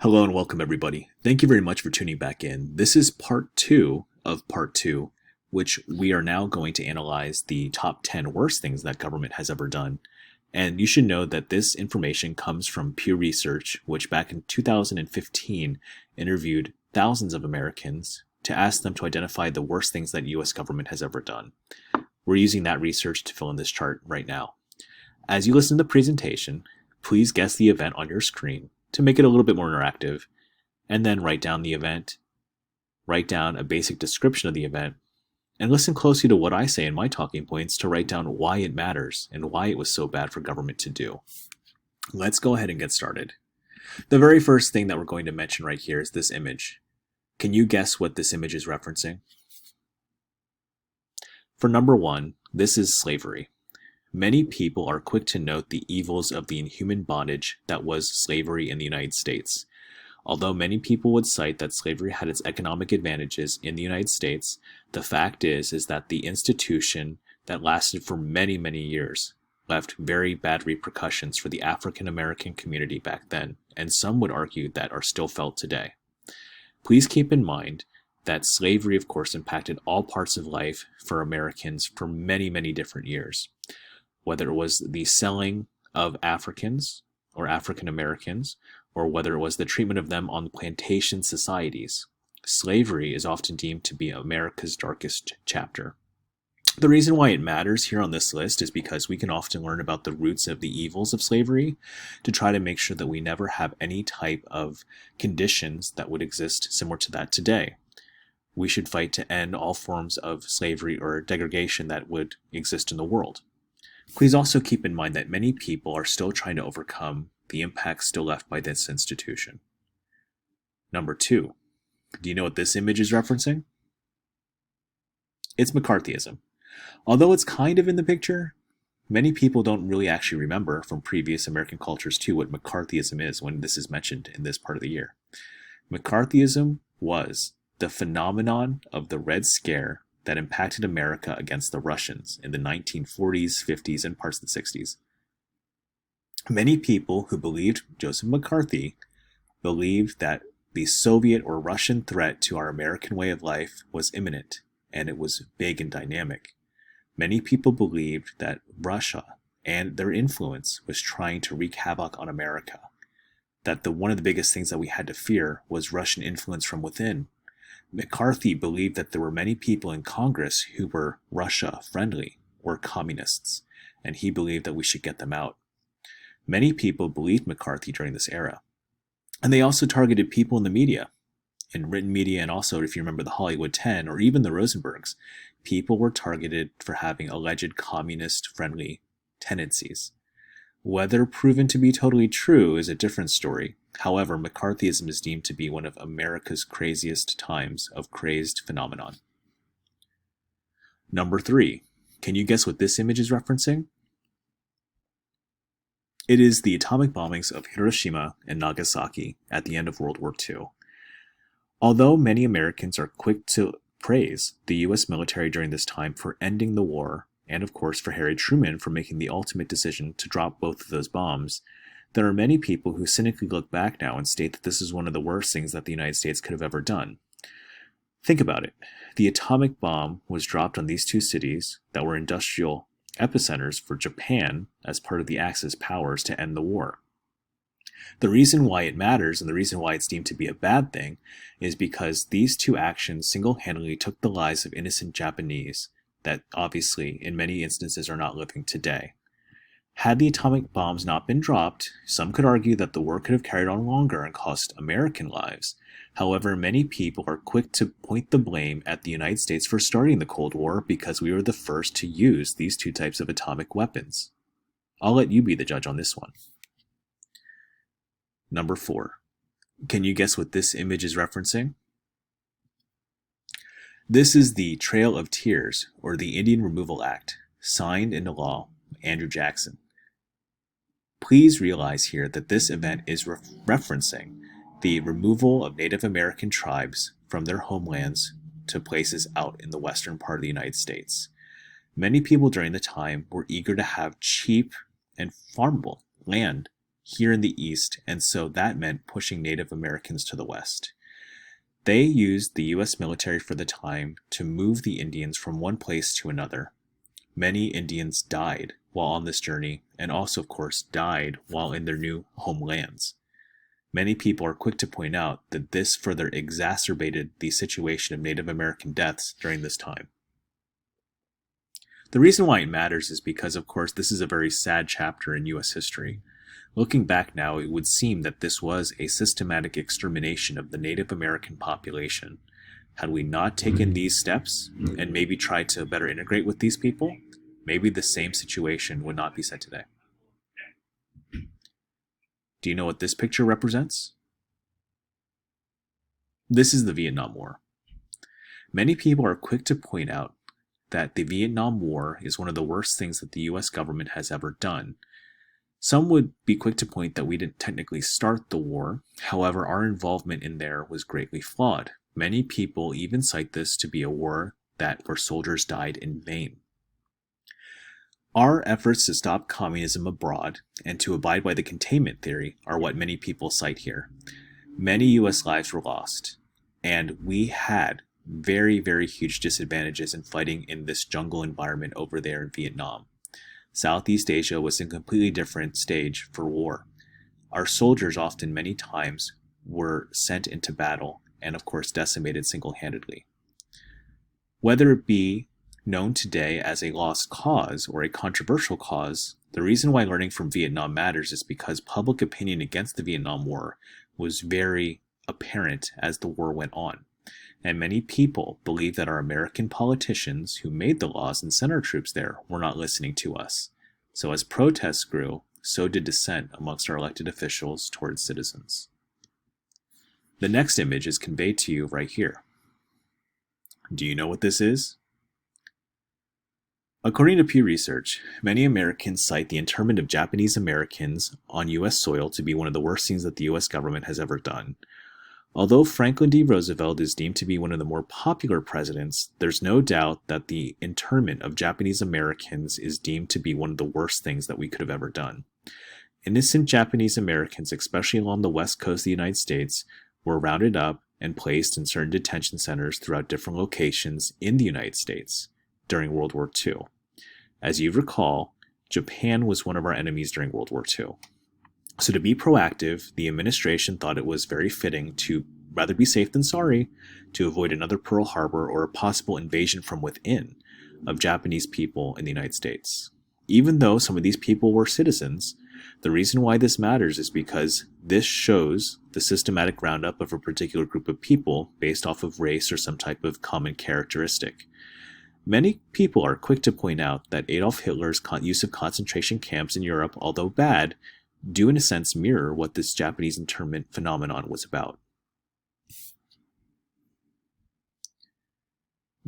Hello and welcome, everybody. Thank you very much for tuning back in. This is part two of part two, which we are now going to analyze the top 10 worst things that government has ever done. And you should know that this information comes from Pew Research, which back in 2015 interviewed thousands of Americans to ask them to identify the worst things that US government has ever done. We're using that research to fill in this chart right now. As you listen to the presentation, please guess the event on your screen to make it a little bit more interactive, and then write down the event, write down a basic description of the event, and listen closely to what I say in my talking points to write down why it matters and why it was so bad for government to do. Let's go ahead and get started. The very first thing that we're going to mention right here is this image. Can you guess what this image is referencing? For number one, this is slavery. Many people are quick to note the evils of the inhuman bondage that was slavery in the United States. Although many people would cite that slavery had its economic advantages in the United States, the fact is that the institution that lasted for many, many years left very bad repercussions for the African American community back then, and some would argue that are still felt today. Please keep in mind that slavery, of course, impacted all parts of life for Americans for many, many different years. Whether it was the selling of Africans or African Americans, or whether it was the treatment of them on plantation societies, slavery is often deemed to be America's darkest chapter. The reason why it matters here on this list is because we can often learn about the roots of the evils of slavery to try to make sure that we never have any type of conditions that would exist similar to that today. We should fight to end all forms of slavery or degradation that would exist in the world. Please also keep in mind that many people are still trying to overcome the impacts still left by this institution. Number two, do you know what this image is referencing? It's McCarthyism. Although it's kind of in the picture, many people don't really actually remember from previous American cultures too what McCarthyism is when this is mentioned in this part of the year. McCarthyism was the phenomenon of the Red Scare that impacted America against the Russians in the 1940s, 50s, and parts of the 60s. Many people who believed Joseph McCarthy believed that the Soviet or Russian threat to our American way of life was imminent, and it was big and dynamic. Many people believed that Russia and their influence was trying to wreak havoc on America, that one of the biggest things that we had to fear was Russian influence from within. McCarthy believed that there were many people in Congress who were Russia-friendly or communists, and he believed that we should get them out. Many people believed McCarthy during this era. And they also targeted people in the media, in written media, and also, if you remember the Hollywood 10 or even the Rosenbergs, people were targeted for having alleged communist-friendly tendencies. Whether proven to be totally true is a different story. However, McCarthyism is deemed to be one of America's craziest times of crazed phenomenon. Number three, can you guess what this image is referencing? It is the atomic bombings of Hiroshima and Nagasaki at the end of World War II. Although many Americans are quick to praise the US military during this time for ending the war, and of course for Harry Truman for making the ultimate decision to drop both of those bombs, there are many people who cynically look back now and state that this is one of the worst things that the United States could have ever done. Think about it. The atomic bomb was dropped on these two cities that were industrial epicenters for Japan as part of the Axis powers to end the war. The reason why it matters and the reason why it's deemed to be a bad thing is because these two actions single-handedly took the lives of innocent Japanese that obviously in many instances are not living today. Had the atomic bombs not been dropped, some could argue that the war could have carried on longer and cost American lives. However, many people are quick to point the blame at the United States for starting the Cold War because we were the first to use these two types of atomic weapons. I'll let you be the judge on this one. Number four, can you guess what this image is referencing? This is the Trail of Tears, or the Indian Removal Act, signed into law by Andrew Jackson. Please realize here that this event is referencing the removal of Native American tribes from their homelands to places out in the western part of the United States. Many people during the time were eager to have cheap and farmable land here in the East, and so that meant pushing Native Americans to the West. They used the U.S. military for the time to move the Indians from one place to another. Many Indians died while on this journey, and also, of course, died while in their new homelands. Many people are quick to point out that this further exacerbated the situation of Native American deaths during this time. The reason why it matters is because, of course, this is a very sad chapter in U.S. history. Looking back now, it would seem that this was a systematic extermination of the Native American population. Had we not taken these steps and maybe tried to better integrate with these people, maybe the same situation would not be set today. Do you know what this picture represents? This is the Vietnam War. Many people are quick to point out that the Vietnam War is one of the worst things that the U.S. government has ever done. Some would be quick to point that we didn't technically start the war, however, our involvement in there was greatly flawed. Many people even cite this to be a war where soldiers died in vain. Our efforts to stop communism abroad and to abide by the containment theory are what many people cite here. Many U.S. lives were lost, and we had very, very huge disadvantages in fighting in this jungle environment over there in Vietnam. Southeast Asia was a completely different stage for war. Our soldiers often, many times, were sent into battle and, of course, decimated single-handedly. Whether it be known today as a lost cause or a controversial cause, the reason why learning from Vietnam matters is because public opinion against the Vietnam War was very apparent as the war went on. And many people believe that our American politicians who made the laws and sent our troops there were not listening to us. So as protests grew, so did dissent amongst our elected officials towards citizens. The next image is conveyed to you right here. Do you know what this is? According to Pew Research, many Americans cite the internment of Japanese Americans on U.S. soil to be one of the worst things that the U.S. government has ever done. Although Franklin D. Roosevelt is deemed to be one of the more popular presidents, there's no doubt that the internment of Japanese Americans is deemed to be one of the worst things that we could have ever done. Innocent Japanese Americans, especially along the west coast of the United States, were rounded up and placed in certain detention centers throughout different locations in the United States during World War II. As you recall, Japan was one of our enemies during World War II. So to be proactive, the administration thought it was very fitting to rather be safe than sorry to avoid another Pearl Harbor or a possible invasion from within of Japanese people in the United States. Even though some of these people were citizens, the reason why this matters is because this shows the systematic roundup of a particular group of people based off of race or some type of common characteristic. Many people are quick to point out that Adolf Hitler's use of concentration camps in Europe, although bad, do in a sense mirror what this Japanese internment phenomenon was about.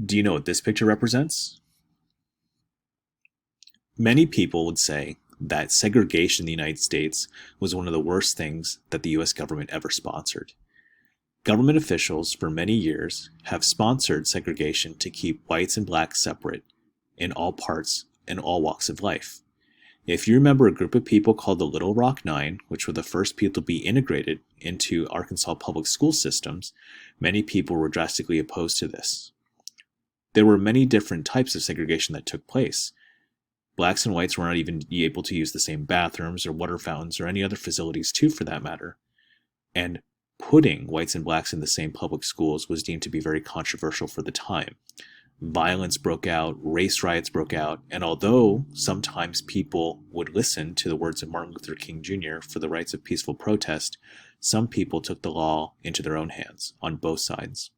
Do you know what this picture represents? Many people would say that segregation in the United States was one of the worst things that the U.S. government ever sponsored. Government officials for many years have sponsored segregation to keep whites and blacks separate in all parts and all walks of life. If you remember a group of people called the Little Rock Nine, which were the first people to be integrated into Arkansas public school systems, many people were drastically opposed to this. There were many different types of segregation that took place. Blacks and whites were not even able to use the same bathrooms or water fountains or any other facilities too, for that matter. And putting whites and blacks in the same public schools was deemed to be very controversial for the time. Violence broke out, race riots broke out, and although sometimes people would listen to the words of Martin Luther King Jr. for the rights of peaceful protest, some people took the law into their own hands on both sides.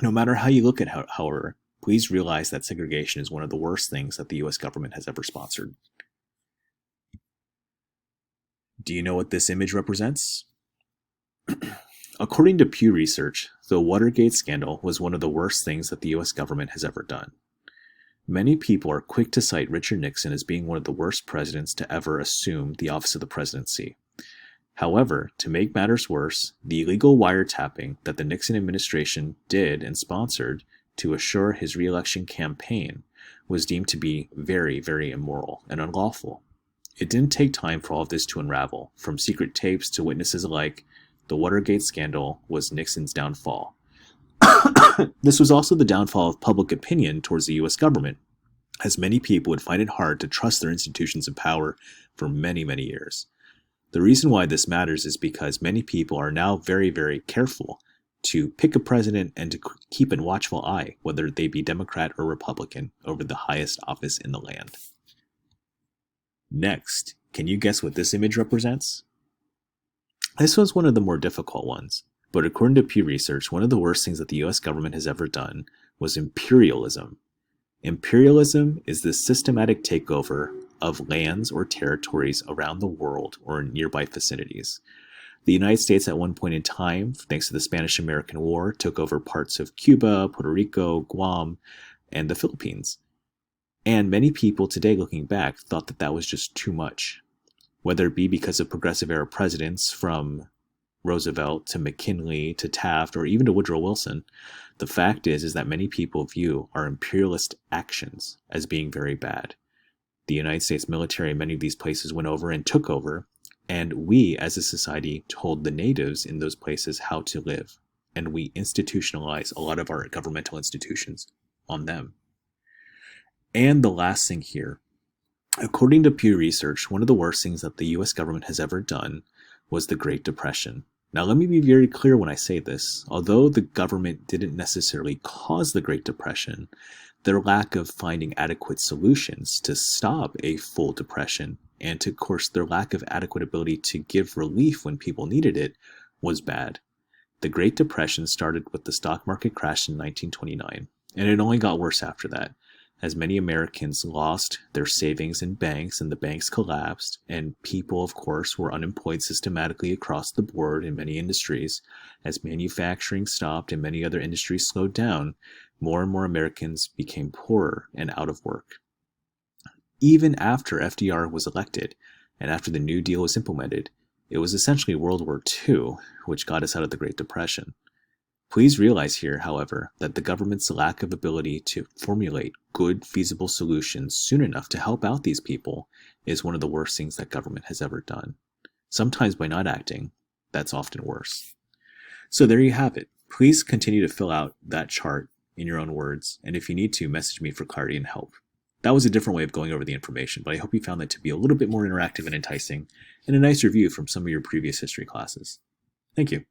No matter how you look at it, however, please realize that segregation is one of the worst things that the U.S. government has ever sponsored. Do you know what this image represents? According to Pew Research, the Watergate scandal was one of the worst things that the U.S. government has ever done. Many people are quick to cite Richard Nixon as being one of the worst presidents to ever assume the office of the presidency. However, to make matters worse, the illegal wiretapping that the Nixon administration did and sponsored to assure his re-election campaign was deemed to be very, very immoral and unlawful. It didn't take time for all of this to unravel. From secret tapes to witnesses alike, the Watergate scandal was Nixon's downfall. This was also the downfall of public opinion towards the US government, as many people would find it hard to trust their institutions of power for many, many years. The reason why this matters is because many people are now very, very careful to pick a president and to keep a watchful eye, whether they be Democrat or Republican, over the highest office in the land. Next, can you guess what this image represents? This was one of the more difficult ones, but according to Pew Research, one of the worst things that the US government has ever done was imperialism. Imperialism is the systematic takeover of lands or territories around the world or in nearby vicinities. The United States at one point in time, thanks to the Spanish-American War, took over parts of Cuba, Puerto Rico, Guam, and the Philippines. And many people today looking back thought that that was just too much, whether it be because of progressive era presidents from Roosevelt to McKinley to Taft or even to Woodrow Wilson. The fact is that many people view our imperialist actions as being very bad. The United States military in many of these places went over and took over, and we as a society told the natives in those places how to live, and we institutionalize a lot of our governmental institutions on them. And the last thing here, according to Pew Research, one of the worst things that the US government has ever done was the Great Depression. Now, let me be very clear when I say this. Although the government didn't necessarily cause the Great Depression, their lack of finding adequate solutions to stop a full depression, and of course their lack of adequate ability to give relief when people needed it, was bad. The Great Depression started with the stock market crash in 1929, and it only got worse after that, as many Americans lost their savings in banks and the banks collapsed, and people, of course, were unemployed systematically across the board in many industries. As manufacturing stopped and many other industries slowed down, more and more Americans became poorer and out of work. Even after FDR was elected, and after the New Deal was implemented, it was essentially World War II, which got us out of the Great Depression. Please realize here, however, that the government's lack of ability to formulate good, feasible solutions soon enough to help out these people is one of the worst things that government has ever done. Sometimes by not acting, that's often worse. So there you have it. Please continue to fill out that chart in your own words, and if you need to, message me for clarity and help. That was a different way of going over the information, but I hope you found that to be a little bit more interactive and enticing, and a nice review from some of your previous history classes. Thank you.